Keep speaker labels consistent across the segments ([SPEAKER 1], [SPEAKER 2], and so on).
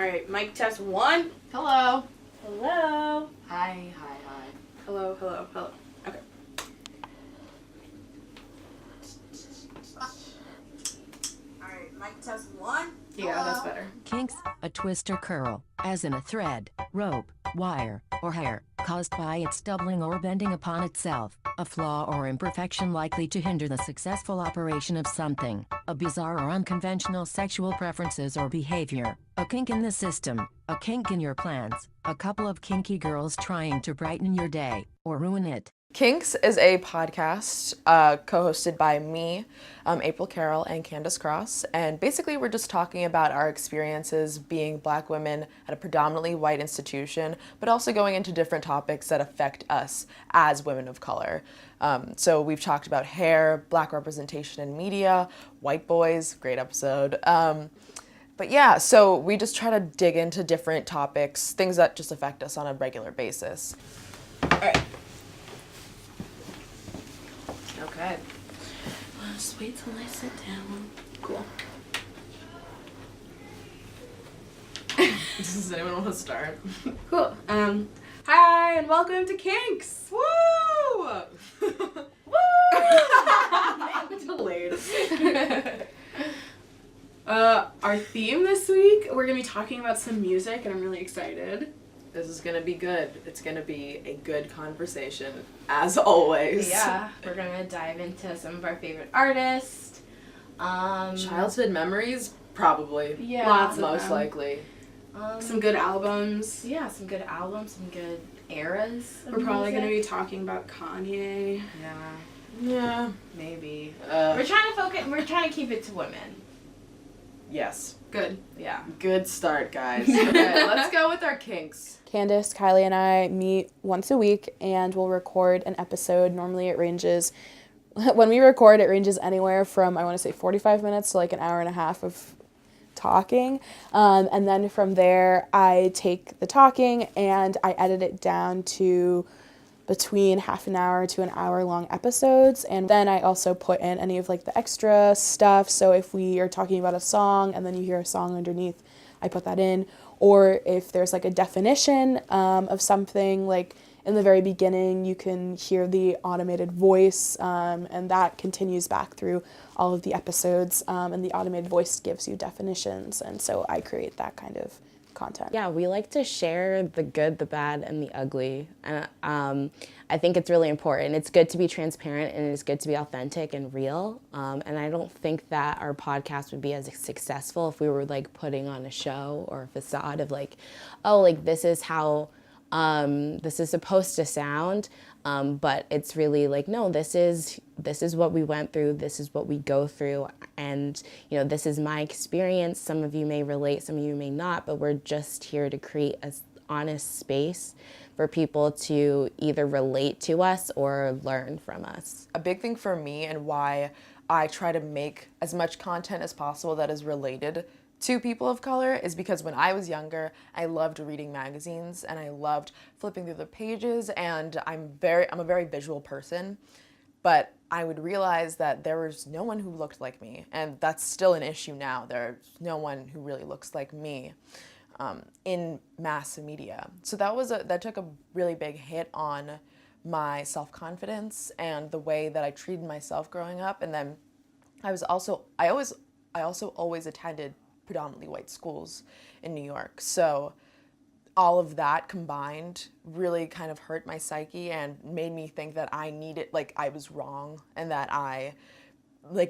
[SPEAKER 1] All right, mic test 1.
[SPEAKER 2] Hello.
[SPEAKER 1] Hello.
[SPEAKER 2] Hi.
[SPEAKER 1] Hello. Okay. All right, mic test 1.
[SPEAKER 2] Yeah, that's better.
[SPEAKER 3] Kinks, a twist or curl, as in a thread, rope, wire, or hair, caused by its doubling or bending upon itself, a flaw or imperfection likely to hinder the successful operation of something, a bizarre or unconventional sexual preferences or behavior, a kink in the system, a kink in your plans, a couple of kinky girls trying to brighten your day, or ruin it.
[SPEAKER 2] Kinks is a podcast co-hosted by me, April Carroll, and Candace Cross. And basically we're just talking about our experiences being Black women at a predominantly white institution, but also going into different topics that affect us as women of color. So we've talked about hair, Black representation in media, white boys, great episode. But yeah, so we just try to dig into different topics, things that just affect us on a regular basis.
[SPEAKER 1] All right.
[SPEAKER 2] Okay.
[SPEAKER 1] Well, just wait till I sit down. Cool.
[SPEAKER 2] Does anyone want to start?
[SPEAKER 1] Cool. Hi and welcome to Kinks.
[SPEAKER 2] Woo!
[SPEAKER 1] Woo! Delayed. Our theme this week, we're gonna be talking about some music, and I'm really excited.
[SPEAKER 2] This is gonna be good. It's gonna be a good conversation, as always.
[SPEAKER 4] Yeah, we're gonna dive into some of our favorite artists.
[SPEAKER 2] Childhood memories, probably.
[SPEAKER 4] Yeah,
[SPEAKER 1] Lots of
[SPEAKER 2] Most
[SPEAKER 1] them.
[SPEAKER 2] likely.
[SPEAKER 1] Some good albums.
[SPEAKER 4] Yeah, some good albums, some good eras. Of
[SPEAKER 1] We're probably
[SPEAKER 4] music.
[SPEAKER 1] gonna be talking about Kanye.
[SPEAKER 4] Yeah,
[SPEAKER 2] Yeah.
[SPEAKER 4] maybe. We're trying to focus. We're trying to keep it to women.
[SPEAKER 2] Yes.
[SPEAKER 1] Good.
[SPEAKER 4] Yeah.
[SPEAKER 2] Good start, guys. Okay, let's go with our kinks.
[SPEAKER 5] Candace, Kylie, and I meet once a week and we'll record an episode. Normally it ranges, when we record, it ranges anywhere from, I want to say 45 minutes to like an hour and a half of talking. And then from there, I take the talking and I edit it down to between half an hour to an hour long episodes. And then I also put in any of like the extra stuff. So if we are talking about a song and then you hear a song underneath, I put that in. Or if there's like a definition of something, like in the very beginning, you can hear the automated voice, and that continues back through all of the episodes, and the automated voice gives you definitions, and so I create that kind of content.
[SPEAKER 6] Yeah, we like to share the good, the bad, and the ugly. And I think it's really important. It's good to be transparent and it's good to be authentic and real. And I don't think that our podcast would be as successful if we were like putting on a show or a facade of like, oh, like this is how this is supposed to sound. But it's really like, no, this is what we went through. This is what we go through. And, you know, this is my experience. Some of you may relate, some of you may not, but we're just here to create an honest space for people to either relate to us or learn from us.
[SPEAKER 2] A big thing for me and why I try to make as much content as possible that is related to people of color is because when I was younger, I loved reading magazines and I loved flipping through the pages, and I'm a very visual person, but I would realize that there was no one who looked like me, and that's still an issue now. There's no one who really looks like me in mass media. So that took a really big hit on my self-confidence and the way that I treated myself growing up. And then I also always attended predominantly white schools in New York. So all of that combined really kind of hurt my psyche and made me think that I was wrong and that I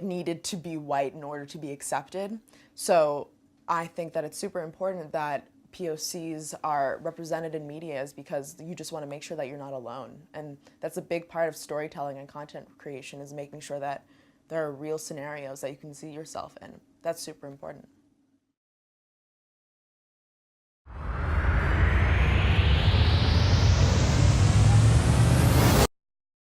[SPEAKER 2] needed to be white in order to be accepted. So I think that it's super important that POCs are represented in media, is because you just want to make sure that you're not alone. And that's a big part of storytelling and content creation, is making sure that there are real scenarios that you can see yourself in. That's super important.